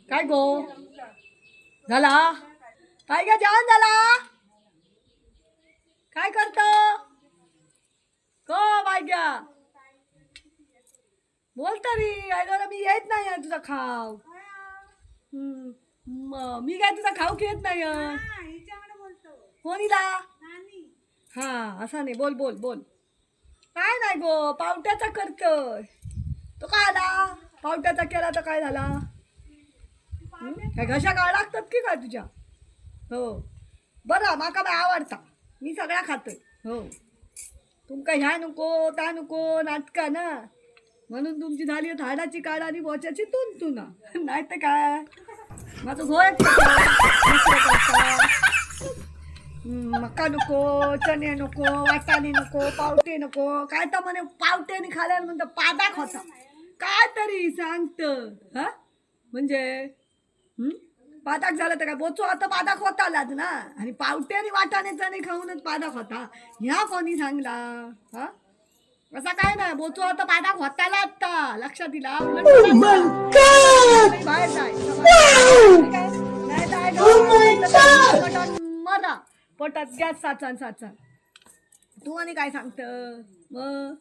काय गो झाला काय का जेवण झाला काय करत को बायग्या बोल तरी मी येत नाही आहे तुझा खाव मी काय तुझा खाऊ घेत नाही कोणीला हा असा नाही बोल बोल बोल काय नाही गो पावट्याचा करतोय तो काय आला पावट्याचा केला तर काय झाला काय घशा काळ लागतात की काय तुझ्या हो बरं माका बाय आवडता मी सगळा खातोय हो तुमका ह्या नको त्या नको नाटका ना म्हणून तुमची झाली झाडाची काढ आणि बोच्याची तुंतुना नाही तर काय माझं घोळ मका नको चणे नको वाटाणे नको पावटे नको काय तर म्हणे पावट्याने खाल्यावर म्हणतं पादाक होता काय तरी सांगत हा म्हणजे पादाक झालं तर काय बोचो आता पादाक होतालाच ना आणि पावट्याने वाटाणे चणे खाऊनच पादाक होता ह्या कोणी सांगला हा असा काय नाही बोचो आता पादाक होताला आता लक्षात दिला बाहेर जाय मरा पोटात गॅस साचान साचान तू आणि काय सांगत मग